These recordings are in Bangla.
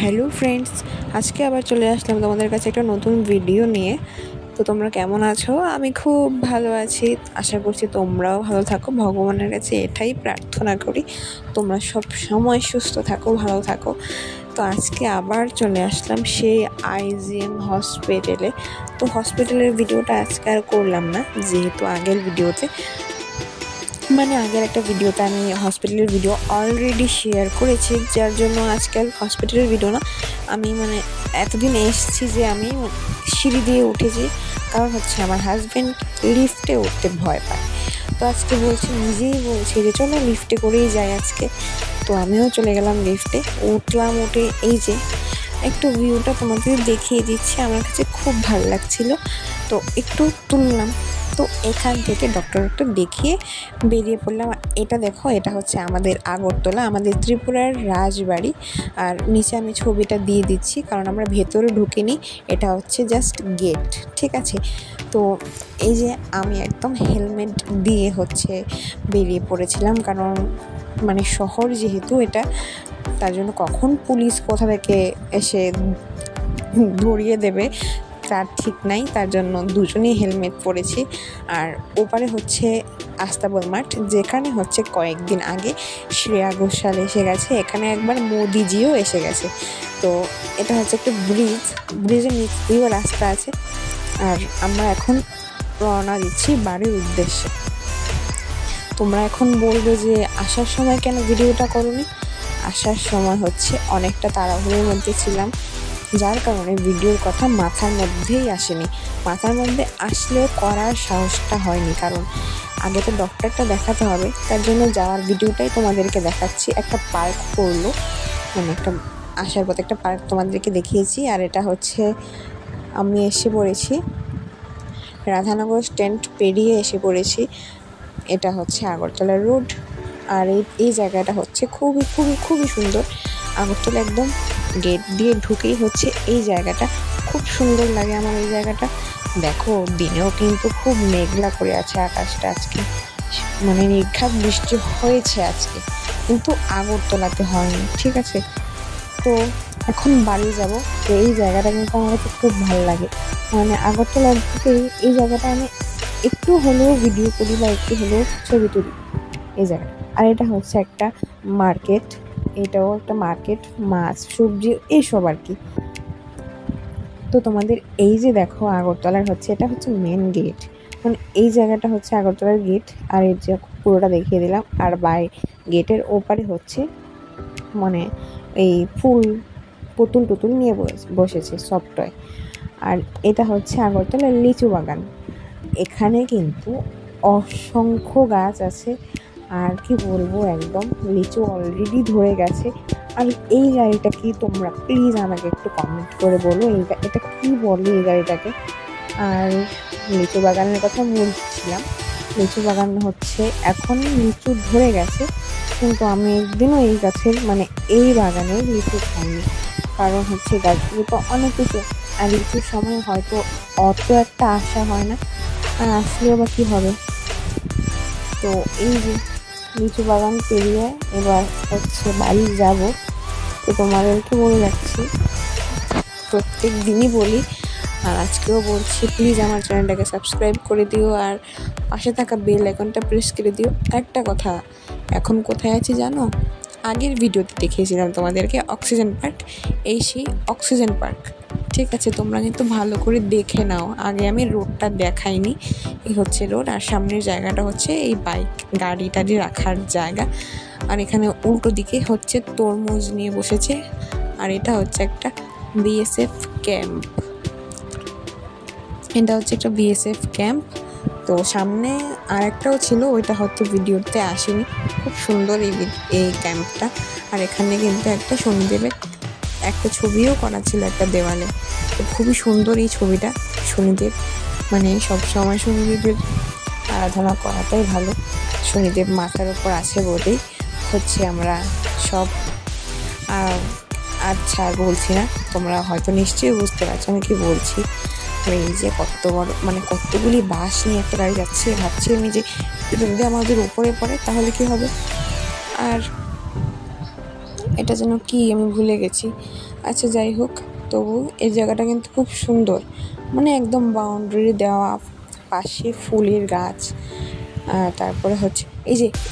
হ্যালো ফ্রেন্ডস, আজকে আবার চলে আসলাম তোমাদের কাছে একটা নতুন ভিডিও নিয়ে। তো তোমরা কেমন আছো? আমি খুব ভালো আছি। আশা করছি তোমরাও ভালো থাকো। ভগবানের কাছে এটাই প্রার্থনা করি তোমরা সব সময় সুস্থ থাকো, ভালো থাকো। তো আজকে আবার চলে আসলাম সেই আইজিএম হসপিটালে। তো হসপিটালের ভিডিওটা আজকে আর করলাম না, যেহেতু আগের ভিডিওতে আগের একটা ভিডিওতে আমি হসপিটালের ভিডিও অলরেডি শেয়ার করেছি, যার জন্য আজকাল হসপিটালের ভিডিও না। আমি এতদিন এসেছি যে আমি সিঁড়ি দিয়ে উঠেছি, কারণ হচ্ছে আমার হাজব্যান্ড লিফটে উঠতে ভয় পায়। তো আজকে নিজেই বলছি যে চলো লিফটে করেই যাই আজকে। তো আমিও চলে গেলাম লিফটে, উঠলাম। উঠে এই যে একটু ভিউটা তোমাদের দেখিয়ে দিচ্ছি, আমার কাছে খুব ভালো লাগছিল, তো একটু তুললাম। তো এখান থেকে ডক্টর দেখিয়ে বেরিয়ে পড়লাম। এটা দেখো, এটা হচ্ছে আমাদের আগরতলা, আমাদের ত্রিপুরার রাজবাড়ি। আর নিচে আমি ছবিটা দিয়ে দিচ্ছি, কারণ আমরা ভেতরে ঢুকিনি, এটা হচ্ছে জাস্ট গেট, ঠিক আছে। তো এই যে আমি একদম হেলমেট দিয়ে বেরিয়ে পড়েছিলাম, কারণ শহর যেহেতু এটা, তার জন্য কখন পুলিশ কোথা থেকে এসে ধরিয়ে দেবে তার ঠিক নাই, তার জন্য দুজনেই হেলমেট পরেছি। আর ওপারে হচ্ছে আস্তাবল মাঠ, যেখানে কয়েকদিন আগে শ্রেয়া ঘোষাল এসে গেছে, এখানে একবার মোদিজিও এসে গেছে। তো এটা হচ্ছে একটা ব্রিজের নিচ দিয়েও রাস্তা আছে। আর আমরা এখন রওনা দিচ্ছি বাড়ির উদ্দেশ্যে। তোমরা এখন বলবে যে আসার সময় কেন ভিডিওটা করোনি? আসার সময় অনেকটা তাড়াহুড়োর মধ্যে ছিলাম, যার কারণে ভিডিওর কথা মাথার মধ্যেই আসেনি। মাথার মধ্যে আসলেও করার সাহসটা হয়নি, কারণ আগে তো ডক্টরটা দেখাতে হবে, তার জন্য যাওয়ার ভিডিওটাই তোমাদেরকে দেখাচ্ছি। একটা পার্ক পড়লো, একটা আসার পথে একটা পার্ক তোমাদেরকে দেখিয়েছি। আর এটা আমি এসে পড়েছি রাধানগর স্ট্যান্ড পেরিয়ে এসে পড়েছি। এটা আগরতলা রোড। আর এই জায়গাটা খুবই খুবই খুবই সুন্দর। আগরতলা একদম গেট দিয়ে ঢুকেই এই জায়গাটা খুব সুন্দর লাগে আমার। এই জায়গাটা দেখো, দিনেও কিন্তু খুব মেঘলা করে আছে আকাশটা। আজকে নির্ঘাত বৃষ্টি হয়েছে আজকে, কিন্তু আগরতলাতে হয়নি, ঠিক আছে। তো এখন বাড়ি যাব। তো এই জায়গাটা কিন্তু আমার কাছে খুব ভালো লাগে। আগরতলার থেকে এই জায়গাটা আমি একটু হলেও ভিডিও করি বা একটু হলেও ছবি তুলি এই জায়গাটা। আর এটা একটা মার্কেট, এটাও একটা মার্কেট, মাছ সবজি এইসব আর কি। তো তোমাদের এই যে দেখো আগরতলার এটা মেন গেট, এই জায়গাটা আগরতলার গেট। আর এর যে পুরোটা দেখিয়ে দিলাম। আর গেটের ওপারে এই ফুল পুতুল টুতুল নিয়ে বসেছে সফটওয়্যার। আর এটা আগরতলার লিচু বাগান। এখানে কিন্তু অসংখ্য গাছ আছে, আর কি বলবো, একদম লিচু অলরেডি ধরে গেছে। আর এই গাড়িটা কি, তোমরা প্লিজ আমাকে একটু কমেন্ট করে বলো এটা কি বলে এই গাড়িটাকে। আর লিচু বাগানের কথা বলছিলাম, লিচু বাগান এখন লিচু ধরে গেছে, কিন্তু আমি একদিনও এই গাছের এই বাগানের লিচু খাইনি, কারণ গাছগুলো তো অনেক কিছু। আর লিচুর সময় হয়তো অত একটা আশা হয় না, আর আসলেও বা কী হবে। তো এই যে লিচু বাগান পেরিয়ে এবার বাড়ি যাব। তো তোমাদেরকে বলে যাচ্ছি, প্রত্যেক দিনই বলি আর আজকেও বলছি, প্লিজ আমার চ্যানেলটাকে সাবস্ক্রাইব করে দিও, আর পাশে থাকা বেল আইকনটা প্রেস করে দিও। একটা কথা, এখন কোথায় আছি জানো? আগের ভিডিওতে দেখিয়েছিলাম তোমাদেরকে অক্সিজেন পার্ক, এই সেই অক্সিজেন পার্ক, ঠিক আছে। তোমরা কিন্তু ভালো করে দেখে নাও, আগে আমি রোডটা দেখাইনি। এই রোড, আর সামনের জায়গাটা এই বাইক গাড়ি টাড়ি রাখার জায়গা। আর এখানে উল্টো দিকে তরমুজ নিয়ে বসেছে। আর এটা একটা বিএসএফ ক্যাম্প, এটা একটা বিএসএফ ক্যাম্প। তো সামনে আর একটাও ছিল, ওইটা ভিডিওতে আসেনি। খুব সুন্দর এই ক্যাম্পটা। আর এখানে কিন্তু একটা শনিদেবের একটা ছবিও করা ছিল একটা দেওয়ালে। তো খুবই সুন্দর এই ছবিটা। শনিদেব সবসময় শনিদেবের আরাধনা করাটাই ভালো। শনিদেব মাথার উপর আছে বলেই আমরা সব। আচ্ছা, আর বলছি না, তোমরা হয়তো নিশ্চয়ই বুঝতে পারছো আমি কি বলছি। এই যে কত বড় কতগুলি বাস নিয়ে একটা গাড়ি যাচ্ছে, ভাবছি আমি যে এটা যদি আমাদের উপরে পড়ে তাহলে কি হবে। আর এটা যেন কি আমি ভুলে গেছি। আচ্ছা যাই হোক, তবু এই জায়গাটা কিন্তু খুব সুন্দর, মানে একদম বাউন্ডারি দেওয়া, পাশে ফুলের গাছ। তারপরে হচ্ছে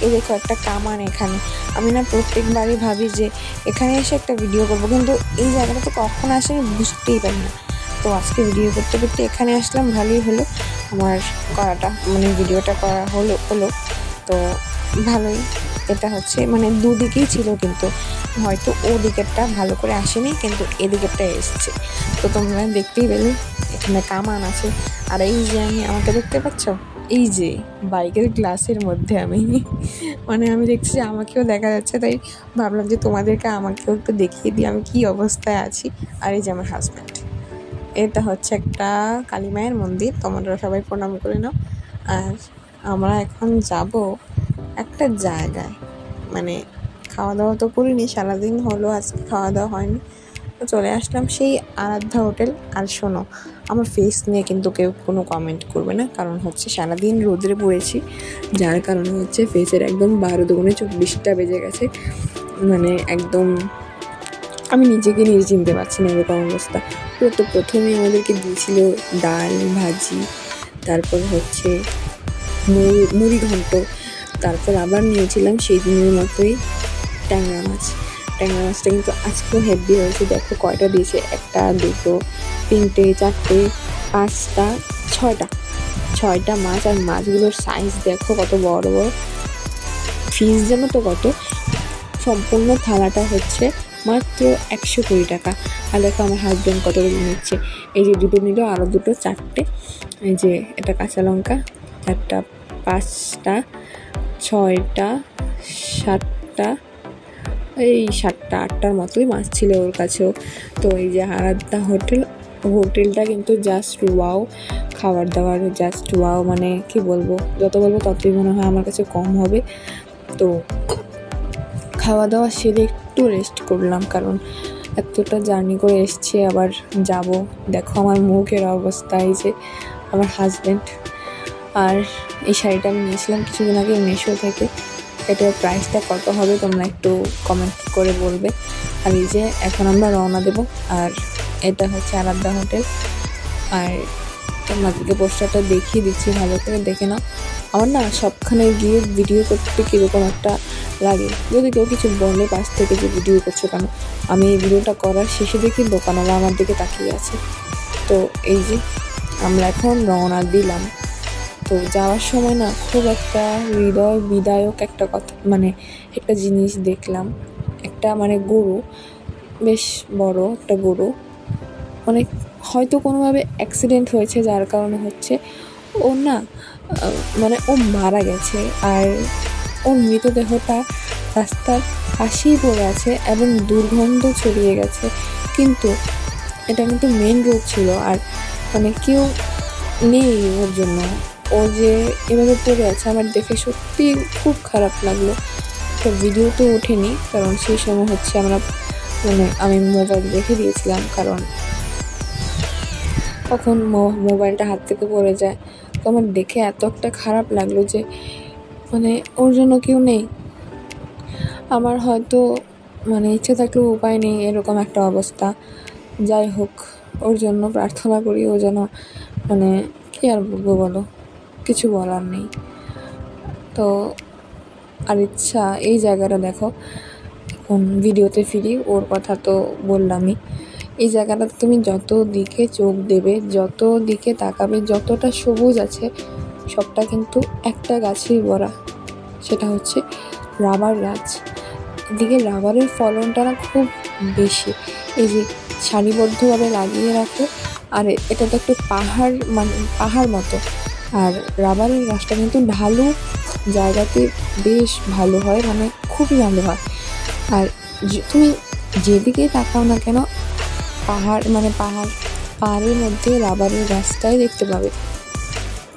এই দেখো একটা কামান এখানে। আমি না প্রত্যেকবারই ভাবি যে এখানে এসে একটা ভিডিও করবো, কিন্তু এই জায়গাটা তো কখন আসে আমি বুঝতেই পারি না। তো আজকে ভিডিও করতে করতে এখানে আসলাম, ভালোই হলো আমার করাটা, মানে ভিডিওটা করা হলো। তো ভালোই, এটা হচ্ছে মানে দুদিকেই ছিল, কিন্তু হয়তো ও দিকেরটা ভালো করে আসেনি, কিন্তু এদিকেরটা এসছে। তো তোমরা দেখতেই পেলে এখানে কামান আছে। আর এই যে আমাকে দেখতে পাচ্ছ, এই যে বাইকের গ্লাসের মধ্যে মানে আমি দেখছি যে আমাকেও দেখা যাচ্ছে, তাই ভাবলাম যে তোমাদেরকে আমাকেও একটু দেখিয়ে দিই আমি কি অবস্থায় আছি। আর এই যে আমার হাজব্যান্ড, এটা হচ্ছে একটা কালী মায়ের মন্দির, তোমরা সবাই প্রণাম করে নাও। আর আমরা এখন যাব একটা জায়গায়, মানে খাওয়া দাওয়া তো করিনি, সারাদিন হলো আজকে খাওয়া দাওয়া হয়নি, তো চলে আসলাম সেই আরাধ্যা হোটেল। আর শোনো, আমার ফেস নিয়ে কিন্তু কেউ কোনো কমেন্ট করবে না, কারণ হচ্ছে সারাদিন রোদে পড়েছি, যার কারণে হচ্ছে ফেসের একদম 12 দুগুণে 24টা বেজে গেছে, মানে একদম আমি নিজেকে নিজে চিনতে পারছি না, এরকম অবস্থা। তো প্রথমে আমাদেরকে দিয়েছিল ডাল ভাজি, তারপর হচ্ছে মুড়ি ঘন্ট, তারপর আবার নিয়েছিলাম সেই দিনের মতোই ট্যাংরা মাছটা কিন্তু আজকেও হেভি হয়েছে। দেখো কয়টা দিয়েছে, 1 2 3 4 5 6টা মাছ। আর মাছগুলোর সাইজ দেখো কত বড় বড়, ফিস জানো তো কত। সম্পূর্ণ থালাটা হচ্ছে মাত্র 120 টাকা। আর দেখো আমার হাজব্যান্ড কতগুলো নিচ্ছে, এই যে 2টো নিল, আরও 2টো 4টে, এই যে এটা কাঁচা লঙ্কা 4টা 5টা 6টা 7টা, এই 7টা 8টার মতোই মাছ ছিল ওর কাছেও। তো এই যে আরাধ্যা হোটেলটা কিন্তু জাস্ট ওয়াও, খাবার দাবার জাস্ট ওয়াও, মানে কি বলবো, যত বলবো ততই মনে হয় আমার কাছে কম হবে। তো খাওয়া দাওয়া সেরে একটু রেস্ট করলাম, কারণ এতটা জার্নি করে এসছি, আবার যাব। দেখো আমার মুখের অবস্থা, এই যে আমার হাজব্যান্ড। আর এই শাড়িটা আমি নিয়েছিলাম কিছুদিন আগে মিশো থেকে, এটার প্রাইসটা কত হবে তোমরা একটু কমেন্ট করে বলবে। আর এই যে এখন আমরা রওনা দেব, আর এটা হচ্ছে আরাধ্যা হোটেল। আর তোমাদেরকে পোস্টারটা দেখিয়ে দিচ্ছি, ভালো করে দেখে নাও। আমার না সবখানে গিয়ে ভিডিও করতে কীরকম একটা লাগে, যদি কেউ কিছু বলে পাশ থেকে যে ভিডিও করছো কেন, আমি এই ভিডিওটা করার শেষে দেখি দোকানওয়ালা আমার দিকে তাকিয়ে আছে। তো এই যে আমরা এখন রওনা দিলাম। তো যাওয়ার সময় না খুব একটা হৃদয় বিদায়ক একটা কথা, মানে একটা জিনিস দেখলাম, একটা মানে গরু, বেশ বড় একটা গরু, মানে হয়তো কোনোভাবে অ্যাক্সিডেন্ট হয়েছে, যার কারণে হচ্ছে ও না মানে ও মারা গেছে। আর ওর মৃতদেহটা রাস্তার পাশেই পড়ে আছে এবং দুর্গন্ধ ছড়িয়ে গেছে, কিন্তু এটা কিন্তু মেন রোড ছিল, আর মানে কেউ নেই ওর জন্য। ও যে এভাবে পড়ে আছে আমার দেখে সত্যি খুব খারাপ লাগলো। তো ভিডিও তো ওঠেনি, কারণ সেই সময় হচ্ছে আমি মোবাইল রেখে দিয়েছিলাম, কারণ কখন মোবাইলটা হাত থেকে পড়ে যায়। তো আমার দেখে এত একটা খারাপ লাগলো যে মানে ওর জন্য কেউ নেই। আমার হয়তো মানে ইচ্ছে থাকলেও উপায় নেই, এরকম একটা অবস্থা। যাই হোক, ওর জন্য প্রার্থনা করি, ও যেন মানে কী আর বলবো বলো, কিছু বলার নেই। তো আর ইচ্ছা, এই জায়গাটা দেখো, এখন ভিডিওতে ফিরি, ওর কথা তো বললামই। এই জায়গাটা তুমি যত দিকে চোখ দেবে, যত দিকে তাকাবে, যতটা সবুজ আছে সবটা কিন্তু একটা গাছেই ভরা, সেটা হচ্ছে রাবার গাছ। এদিকে রাবারের ফলনটা না খুব বেশি, এই যে সারিবদ্ধভাবে লাগিয়ে রাখে। আর এটা তো একটা পাহাড় মতো, আর রাবারের গাছটা কিন্তু ঢালু জায়গাতে বেশ ভালো হয়, মানে খুবই ভালো হয়। আর তুমি যেদিকেই তাকাও না কেন, পাহাড়ের মধ্যে রাবারের গাছটাই দেখতে পাবে,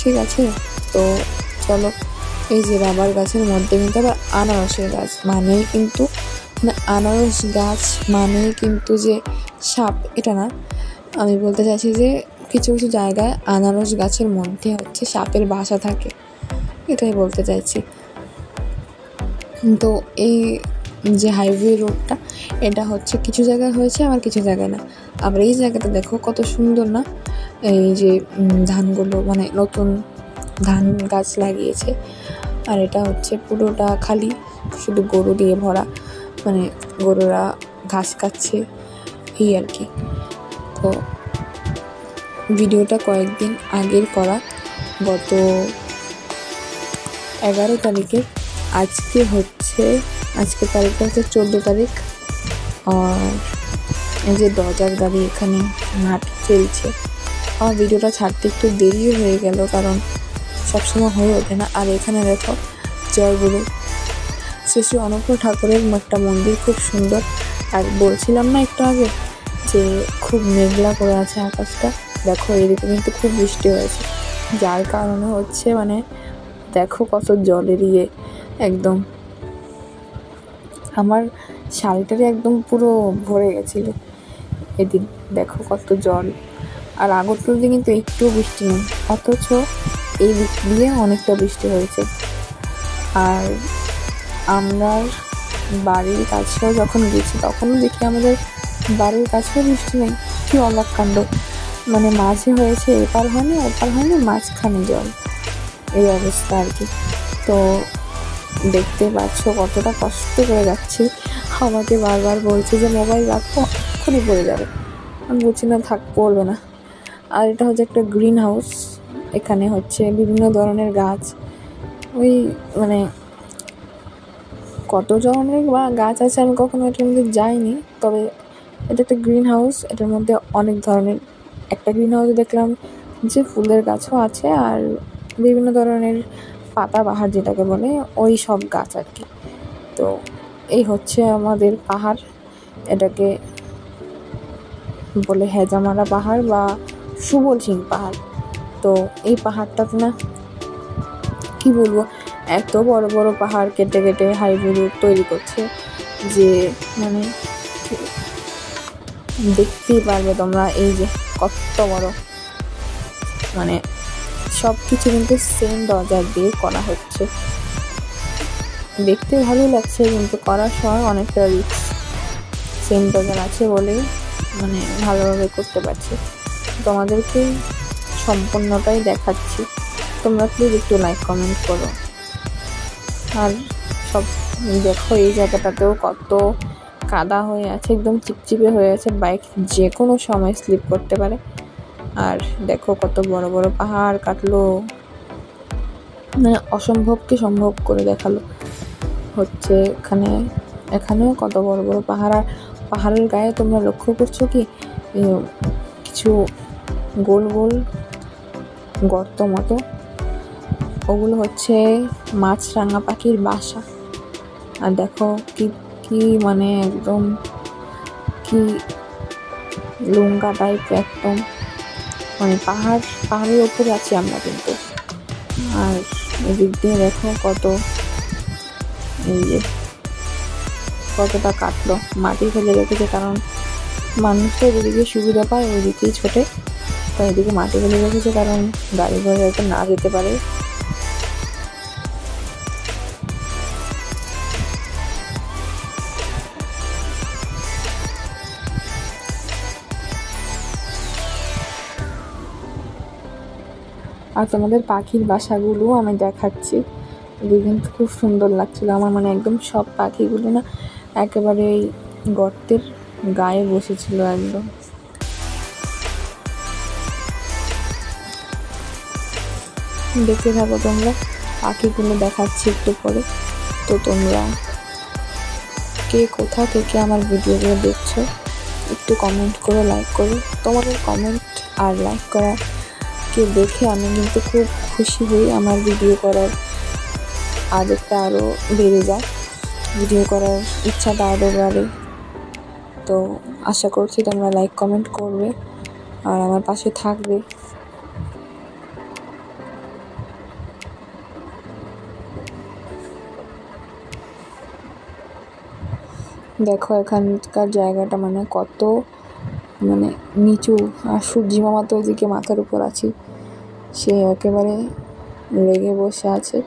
ঠিক আছে। তো চলো, এই যে রাবার গাছের মধ্যে কিন্তু আবার আনারসের গাছ, মানেই কিন্তু আনারস গাছ মানেই কিন্তু যে সাপ, এটা না, আমি বলতে চাইছি যে কিছু কিছু জায়গায় আনারস গাছের মধ্যে হচ্ছে সাপের বাসা থাকে, এটাই বলতে চাইছি। তো এই যে হাইওয়ে রোডটা, এটা হচ্ছে কিছু জায়গায় হয়েছে আবার কিছু জায়গায় না। আবার এই জায়গাটা দেখো কত সুন্দর না, এই যে ধানগুলো মানে নতুন ধান গাছ লাগিয়েছে, আর এটা হচ্ছে পুরোটা খালি, শুধু গরু দিয়ে ভরা, মানে গরুরা ঘাস খাচ্ছে এই আর কি। তো ভিডিওটা কয়েকদিন আগের করা, গত 11 তারিখে। আজকে তারিখটা হচ্ছে 14 তারিখ। আর এই যে দরজার গাড়ি এখানে মাঠ ফেলছে। আমার ভিডিওটা ছাড়তে একটু দেরিও হয়ে গেল, কারণ সবসময় হয়ে ওঠে না। আর এখানে দেখো জয়গুরু শ্রী শ্রী অনুকূল ঠাকুরের একটা মন্দির, খুব সুন্দর। আর বলছিলাম না একটু আগে যে খুব মেঘলা করে আছে আকাশটা, দেখো এদিকে কিন্তু খুব বৃষ্টি হয়েছে, যার কারণে হচ্ছে মানে দেখো কত জলের একদম আমার শাড়িটারে একদম পুরো ভরে গেছিল এদিন, দেখো কত জল। আর আগরতলাতে কিন্তু একটু বৃষ্টি নেই, অথচ এই দিক দিয়ে অনেকটা বৃষ্টি হয়েছে। আর আমরা বাড়ির কাছেও যখন গেছি তখনও দেখি আমাদের বাড়ির কাছেও বৃষ্টি নেই। কি অবাক কাণ্ড, মানে মাঝে হয়েছে, এপার হয়নি ওপার হয়নি, মাঝখানে জল, এই অবস্থা আর কি। তো দেখতে পাচ্ছ কতটা কষ্ট করে যাচ্ছি। আমাকে বারবার বলছে যে মোবাইল রাখো, এক্ষুনি পড়ে যাবে। আমি বলছি না, থাক, পড়বে না। আর এটা হচ্ছে একটা গ্রিন হাউস, এখানে হচ্ছে বিভিন্ন ধরনের গাছ, ওই মানে কত ধরনের বা গাছ আছে আমি কখনো এটার মধ্যে যাইনি, তবে এটা একটা গ্রিন হাউস, এটার মধ্যে অনেক ধরনের। একটা গ্রিন হাউসে দেখলাম যে ফুলের গাছও আছে, আর বিভিন্ন ধরনের পাতাবাহার যেটাকে বলে ওই সব গাছ আর কি। তো এই হচ্ছে আমাদের পাহাড়, এটাকে বলে হেজামারা পাহাড় বা সুবল সিং পাহাড়। তো এই পাহাড়টাতে না কি বলবো, এত বড় বড় পাহাড় কেটে কেটে হাইওয়ে রোড তৈরি করছে যে মানে দেখতেই পারবে তোমরা, এই যে কত বড়, মানে সব কিছু কিন্তু সেম দরজা দিয়ে করা হচ্ছে। দেখতে ভালো লাগছে, কিন্তু করার সময় অনেকটা রিস্ক। সেম দরজা আছে বলেই মানে ভালোভাবে করতে পারছি। তোমাদেরকে সম্পূর্ণটাই দেখাচ্ছি, তোমরা প্লিজ একটু লাইক কমেন্ট করো। আর সব দেখো এই জায়গাটাতেও কত কাদা হয়ে আছে, একদম চিপচিপে হয়ে আছে, বাইক যে কোনো সময় স্লিপ করতে পারে। আর দেখো কত বড় বড় পাহাড় কাটলো, মানে অসম্ভবকে সম্ভব করে দেখালো হচ্ছে। এখানেও কত বড় বড় পাহাড়, আর পাহাড়ের গায়ে তোমরা লক্ষ্য করছো কি কিছু গোল গোল গর্ত মতো, ওগুলো হচ্ছে মাছরাঙা পাখির বাসা। আর দেখো কি কি মানে একদম কি লুঙ্গা টাইপ, একদম মানে পাহাড়ের ওপরে আছি আমরা কিন্তু। আর এদিক দিয়ে দেখো কত, এই যে কতটা কাটলো, মাটি ফেলে রেখেছে, কারণ মানুষটা যেদিকে সুবিধা পায় ওইদিকেই ছোটে, তাই এদিকে মাটি ফেলে রেখেছে কারণ গাড়ি ঘোড়া যাতে না যেতে পারে। আর তোমাদের পাখির বাসাগুলো আমি দেখাচ্ছি, কিন্তু খুব সুন্দর লাগছিল আমার, মানে একদম সব পাখিগুলো না একেবারে এই গর্তের গায়ে বসেছিল একদম। দেখতে থাকো তোমরা, পাখিগুলো দেখাচ্ছি একটু পরে। তো তোমরা কে কোথা থেকে আমার ভিডিওগুলো দেখছো একটু কমেন্ট করো, লাইক করো। তোমাদের কমেন্ট আর লাইক করা কে দেখে আমি কিন্তু খুব খুশি হই, আমার ভিডিও করার আদতটা আরও বেড়ে যায়, ভিডিও করার ইচ্ছাটা আরও বাড়ে। তো আশা করছি তোমরা লাইক কমেন্ট করবে আর আমার পাশে থাকবে। দেখো এখানকার জায়গাটা মানে কত মানে নিচু, আর সূর্যি মামা তো ওইদিকে মাথার উপর আছে, সে একেবারে লেগে বসে আছে।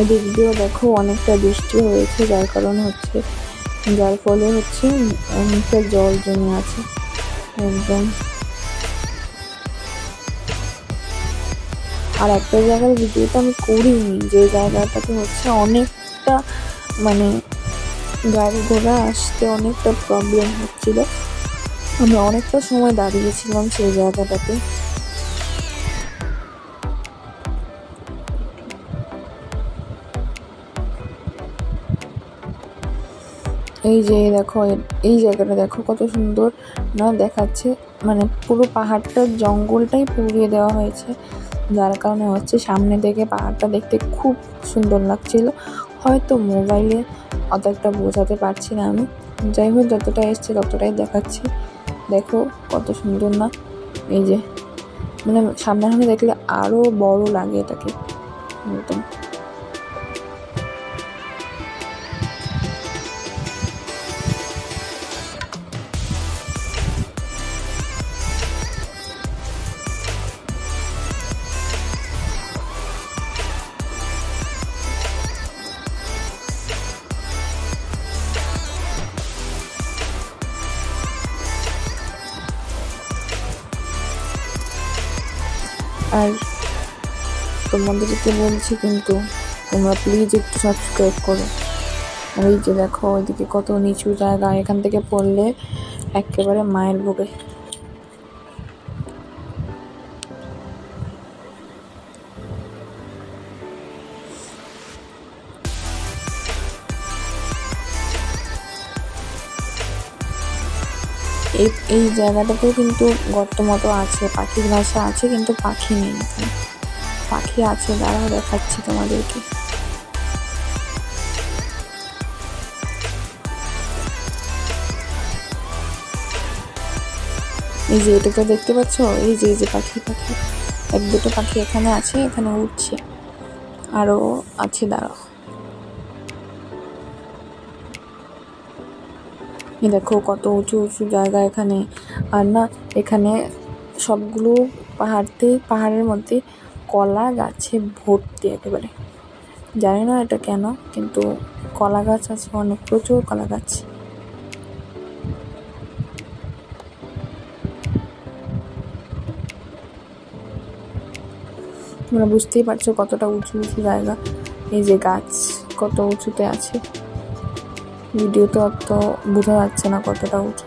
এদিক দিয়েও দেখো অনেকটা বৃষ্টি হয়েছে, যার ফলে হচ্ছে অনেকটা জল জমে আছে একদম। আর একটা জায়গার ভিডিওটা আমি করিনি, যে জায়গাটাতে হচ্ছে অনেকটা মানে গাড়ি ঘোড়া আসতে অনেকটা প্রবলেম হচ্ছিল, আমি অনেকটা সময় দাঁড়িয়েছিলাম সেই জায়গাটাতে। এই যে দেখো, এই জায়গাটা দেখো কত সুন্দর না দেখাচ্ছে, মানে পুরো পাহাড়টার জঙ্গলটাই পুড়িয়ে দেওয়া হয়েছে, যার কারণে হচ্ছে সামনে থেকে পাহাড়টা দেখতে খুব সুন্দর লাগছিল। হয়তো মোবাইলে অত একটা বোঝাতে পারছি না আমি, যাই হোক যতটা এসছে ততটাই দেখাচ্ছি। দেখো কত সুন্দর না, এই যে মানে সামনাসামনি দেখলে আরো বড় লাগে এটাকে একদম। আর তোমাদেরকে বলছি কিন্তু তোমরা প্লিজ একটু সাবস্ক্রাইব করো। আর এই যে দেখো ওইদিকে কত নিচু জায়গা, এখান থেকে পড়লে একেবারে মায়ের বুকে। এই জায়গাটাতেও কিন্তু গর্ত মতো আছে, পাখির বাসা আছে, কিন্তু পাখি নেই এখানে। পাখি আছে, দাঁড়াও দেখাচ্ছি তোমাদেরকে। এই যে এটা তো দেখতে পাচ্ছ, এই যে পাখি এক দুটো পাখি এখানে আছে, এখানে উঠছে, আরো আছে, দাঁড়াও। দেখো কত উঁচু উঁচু জায়গা এখানে। আর না, এখানে সবগুলো পাহাড়ের মধ্যে কলা গাছে ভর্তি একেবারে, জানি না এটা কেন, কিন্তু কলা গাছ আছে অনেক, প্রচুর কলা গাছ। তোমরা বুঝতেই পারছো কতটা উঁচু উঁচু জায়গা, এই যে গাছ কত উঁচুতে আছে, ভিডিওতে অত বোঝা যাচ্ছে না কতটা উঁচু।